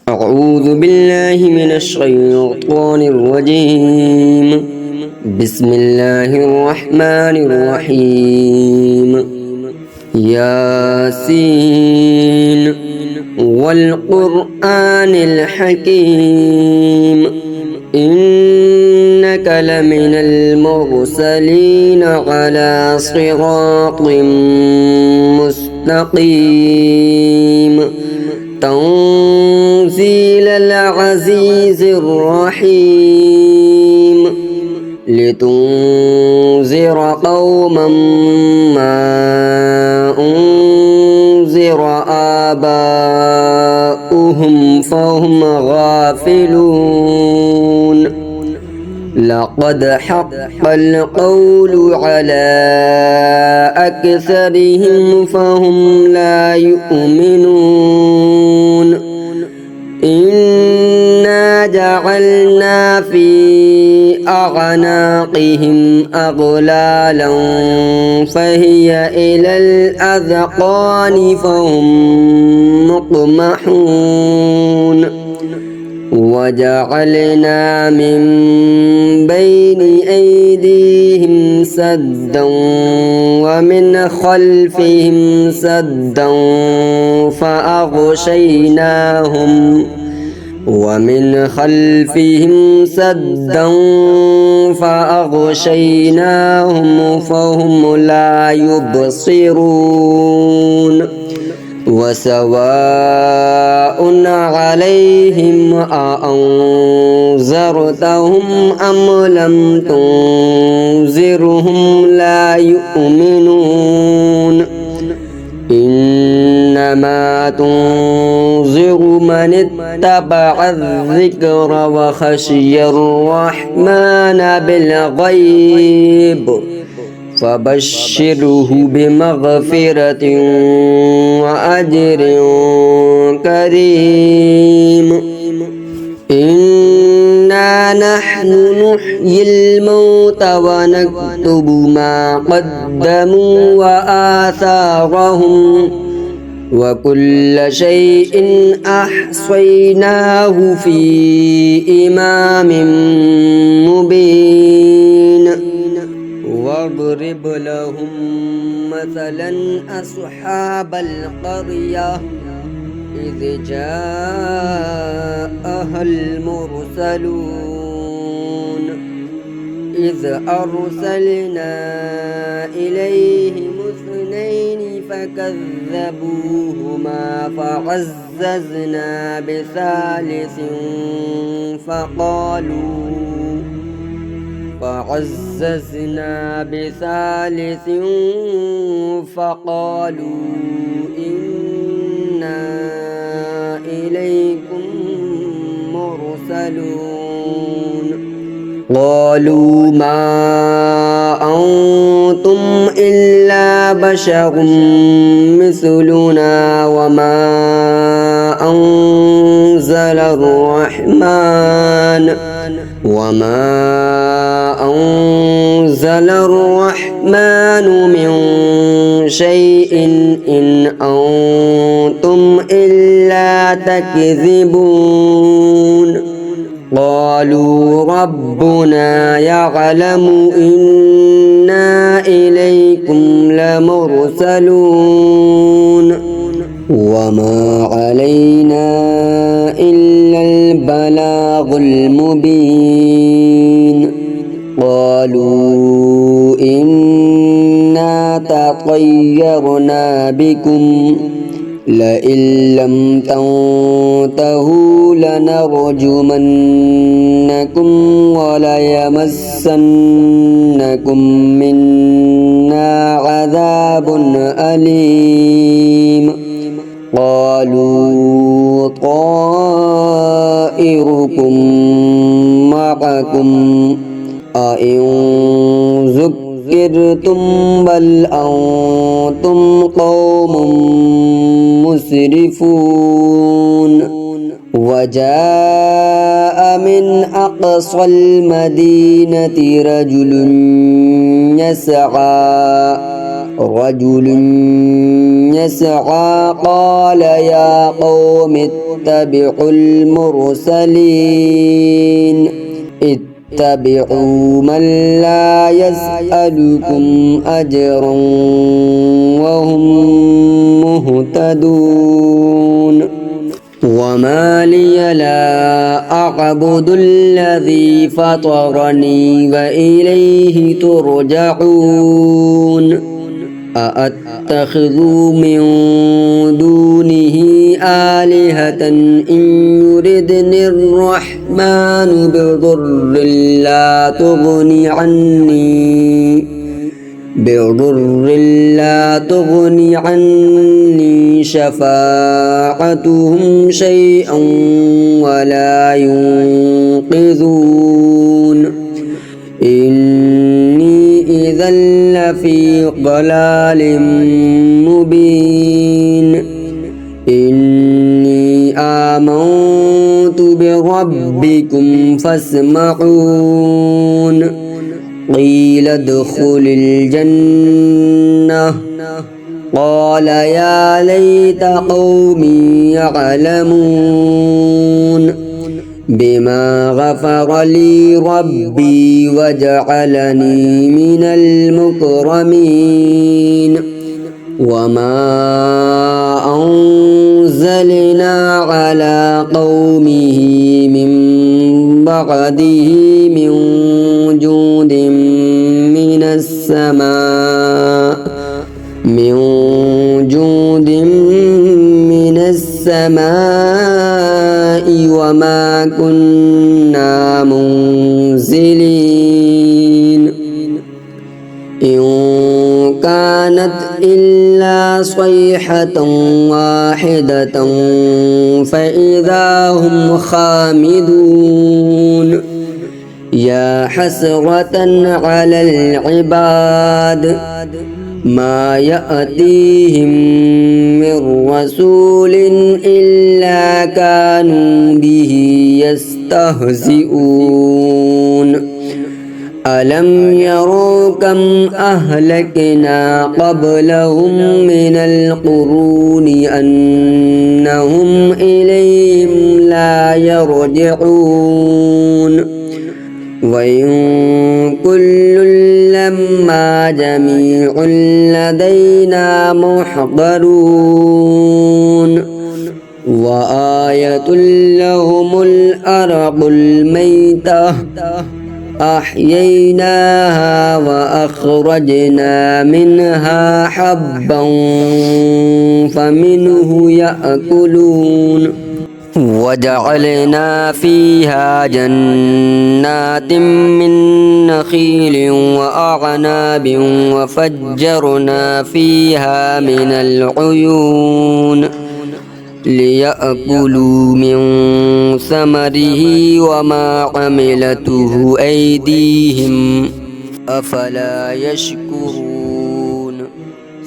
أعوذ بالله من الشيطان الرجيم. بسم الله الرحمن الرحيم. ياسين والقرآن الحكيم إنك لمن المرسلين على صراط مستقيم تنزيل العزيز الرحيم لتنذر قوما ما أنذر آباؤهم فهم غافلون لقد حق القول على أكثرهم فهم لا يؤمنون إنا جعلنا في أعناقهم أغلالا فهي إلى الأذقان فهم مقمحون وجعلنا من بين أيديهم سدا ومن خلفهم سدا فأغشيناهم فهم لا يبصرون وسواء عليهم أأنذرتهم أم لم تنذرهم لا يؤمنون إنما تنذر من اتبع الذكر وخشي الرحمن بالغيب فبشره بمغفرة وأجر كريم إنا نحن نحيي الموتى ونكتب ما قدموا وآثارهم وكل شيء أحصيناه في إمام مبين واضرب لهم مثلا أصحاب القرية إذ جاءها المرسلون إذ أرسلنا إليهم اثنين فكذبوهما فعززنا بثالث فقالوا إنا إليكم مرسلون قالوا ما أنتم إلا بشر مثلنا وما أنزل الرحمن من شيء إن أنتم إلا تكذبون قالوا ربنا يعلم إنا إليكم لمرسلون وما علينا إلا البلاغ المبين قالوا إنا تطيرنا بكم لئن لم تنتهوا لنرجمنكم وليمسنكم منا عذاب أليم قالوا طائركم معكم أئن ذكرتم بل أنتم قوم مسرفون وجاء من أقصى المدينة رجل يسعى رجل يسعى قال يا قوم اتبعوا المرسلين اتبعوا من لا يسألكم أجرا وهم مهتدون وما لي لا أعبد الذي فطرني وإليه ترجعون أأتخذ من دونه آلهة إن يردني الرحمن بضر لا تغني عني شفاعتهم شيئا ولا ينقذون إني إذا لفي ضلال مبين إني آمنت بربكم فاسمعون قيل ادخل الجنة قال يا ليت قومي يعلمون بما غفر لي ربي وجعلني من المكرمين وما أنزلنا على قومه من بعده من جود من السماء وما كنا منزلين إن كانت إلا صيحة واحدة فإذا هم خامدون يا حسرة على العباد ما يأتيهم من رسول إلا كانوا به يستهزئون ألم يروا كم أهلكنا قبلهم من القرون أنهم إليهم لا يرجعون وإن كل لما جميع لدينا محضرون وآية لهم الأرض الميتة أحييناها وأخرجنا منها حبا فمنه يأكلون وجعلنا فيها جنات من نخيل وأعناب وفجرنا فيها من العيون ليأكلوا من ثمره وما عملته أيديهم أفلا يشكرون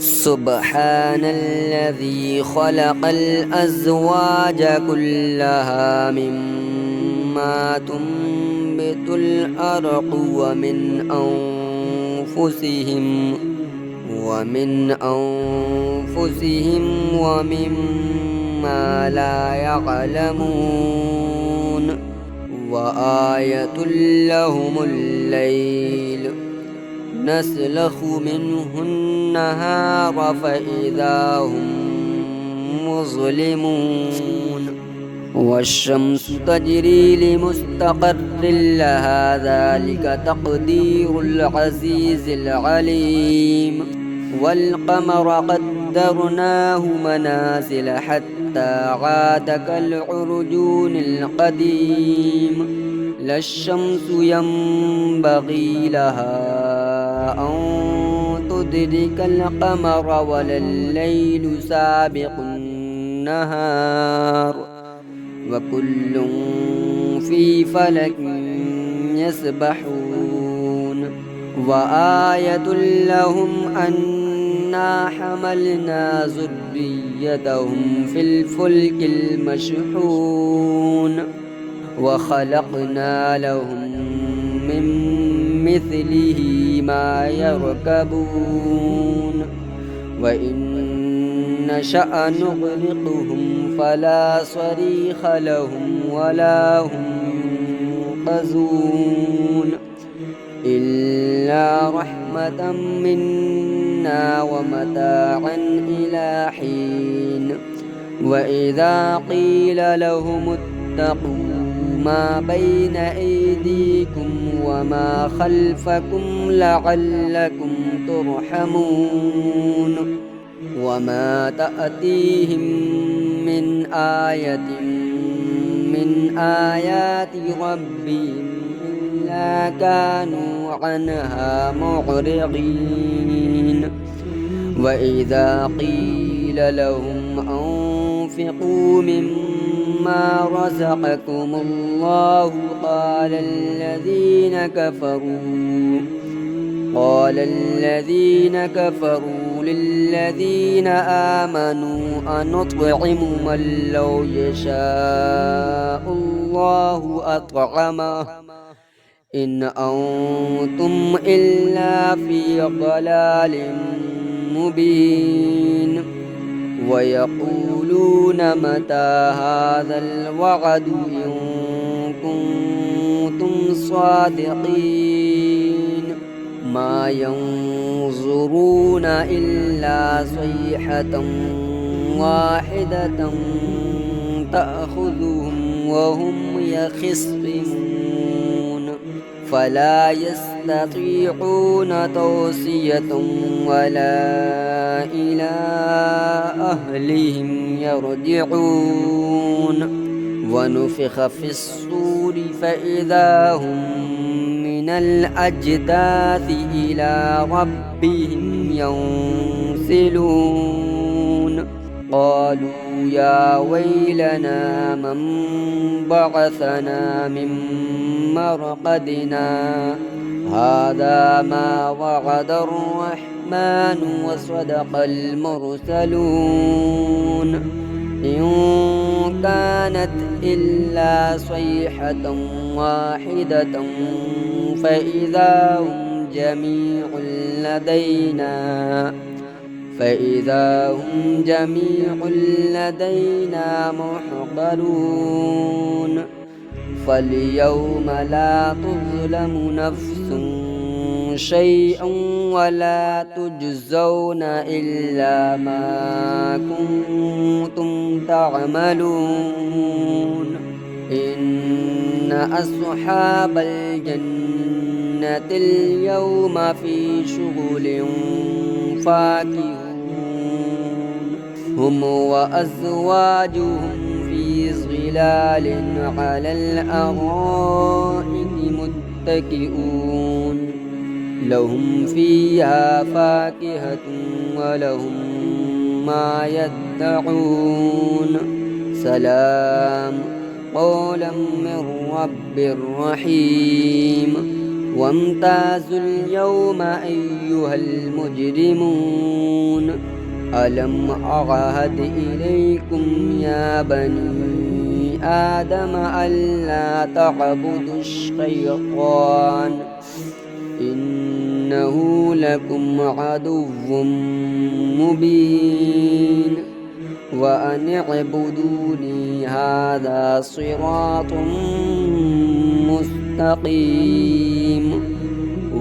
سبحان الذي خلق الأزواج كلها مما تنبت الأرض ومن أنفسهم ومما لا يعلمون وآية لهم الليل نسلخ منه النهار فإذا هم مظلمون والشمس تجري لمستقر لها ذلك تقدير العزيز العليم والقمر قدرناه منازل حتى عاد كالعرجون القديم لا الشمس ينبغي لها أن تدرك القمر ولا الليل سابق النهار وكل في فلك يسبحون وآية لهم أنا حملنا ذريتهم في الفلك المشحون وخلقنا لهم من مثله ما يركبون وإن نشأ نغرقهم فلا صريخ لهم ولا هم ينقذون إلا رحمة منا ومتاعا إلى حين وإذا قيل لهم اتقوا ما بين أيديكم وما خلفكم لعلكم ترحمون وما تأتيهم من آية من آيات ربهم إلا كانوا عنها معرضين وإذا قيل لهم أنفقوا مما رزقكم الله قال الذين كفروا للذين آمنوا أنطعم من لو يشاء الله أطعمه إن أنتم إلا في ضلال مبين ويقولون متى هذا الوعد إن كنتم صادقين ما ينظرون إلا صيحة واحدة تأخذهم وهم يخصمون فلا يستطيعون توصية ولا إلى أهلهم يرجعون ونفخ في الصور فإذا هم من الأجداث إلى ربهم ينسلون قالوا يا ويلنا من بعثنا من مرقدنا هذا ما وعد الرحمن وصدق المرسلون إن كانت إلا صيحة واحدة فإذا هم جميع لدينا محضرون فاليوم لا تظلم نفس شيئا ولا تجزون إلا ما كنتم تعملون إن أصحاب الجنة اليوم في شغل فاكهون هم وأزواجهم في ظلال على الأرائك متكئون لهم فيها فاكهة ولهم ما يدعون سلام قولا من رب رحيم وامتازوا اليوم أيها المجرمون ألم أعهد إليكم يا بني آدم ألا تعبدوا الشيطان إنه لكم عدو مبين وأن اعبدوني هذا صراط مستقيم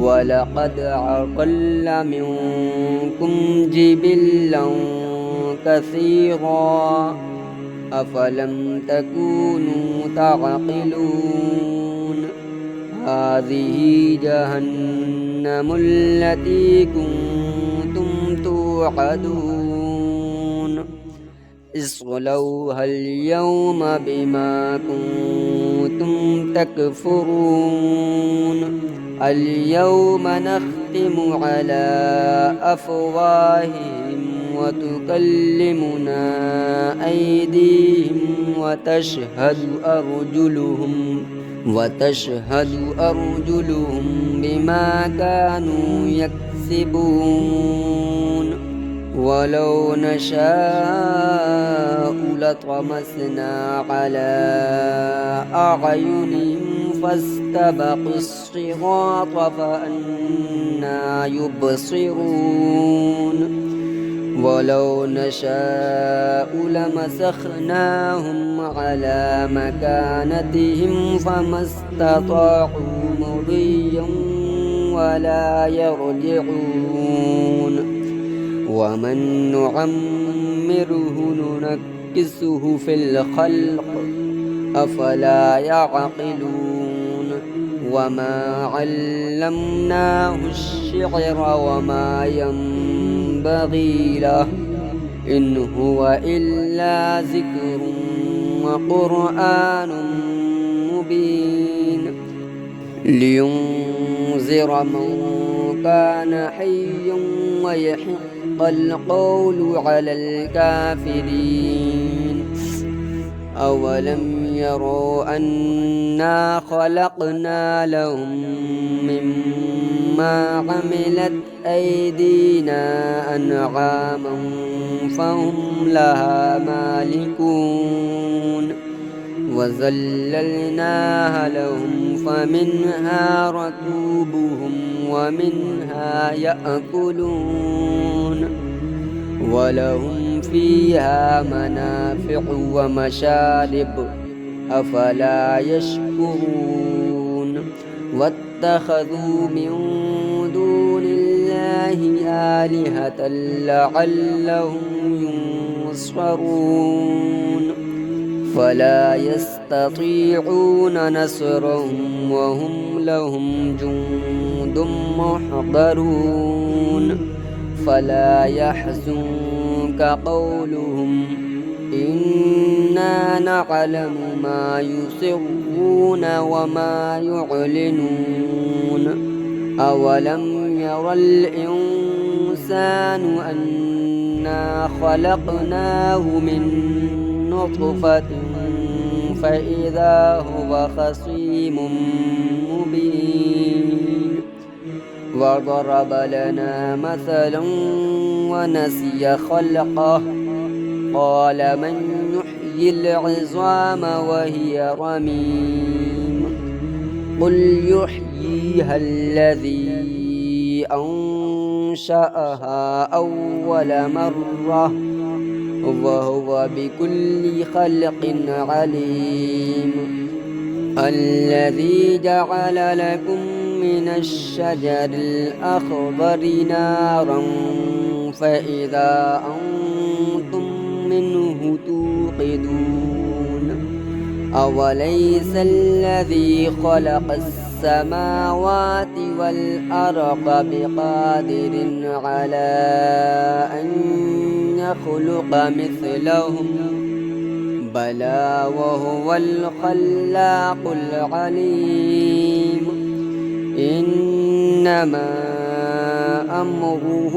ولقد أضل منكم جبلا كثيرا أفلم تكونوا تعقلون هذه جهنم التي كنتم توعدون اصلوها اليوم بما كنتم تكفرون اليوم نختم على أفواههم وتكلمنا أيديهم وتشهد أرجلهم بما كانوا يكسبون ولو نشاء لطمسنا على أعينهم فاستبقوا الصراط فأنى يبصرون ولو نشاء لمسخناهم على مكانتهم فما استطاعوا مضيا ولا يرجعون ومن نعمره ننكسه في الخلق أفلا يعقلون وما علمناه الشعر وما ينبغي له إن هو إلا ذكر وقرآن مبين لينذر من كان حيا ويحق القول على الكافرين أولم يروا أنا خلقنا لهم مما عملت أيدينا أنعاما فهم لها مالكون وذللناها لهم فمنها ركوبهم ومنها يأكلون ولهم فيها منافع ومشارب أفلا يشكرون واتخذوا من دون الله آلهة لعلهم ينصرون فلا يستطيعون نصرهم وهم لهم جند محضرون فلا يحزنك قولهم إنا نعلم ما يسرون وما يعلنون أولم ير الإنسان أنا خلقناه من نطفة فإذا هو خصيم مبين وضرب لنا مثلا ونسي خلقه قال من يحيي العظام وهي رميم قل يحييها الذي أنشأها أول مرة وهو بكل خلق عليم الذي جعل لكم من الشجر الأخضر نارا فإذا أنتم منه توقدون أوليس الذي خلق السماوات والأرض بقادر على أن يخلق مثلهم بلى وهو الخلاق العليم إنما أمره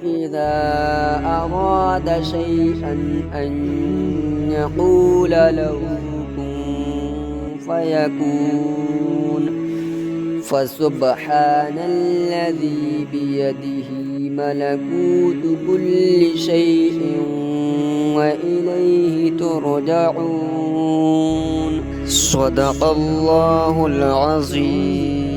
إذا أراد شيئا أن يقول له كن فيكون فسبحان الذي بيده ملكوت كل شيء وإليه ترجعون صدق الله العظيم.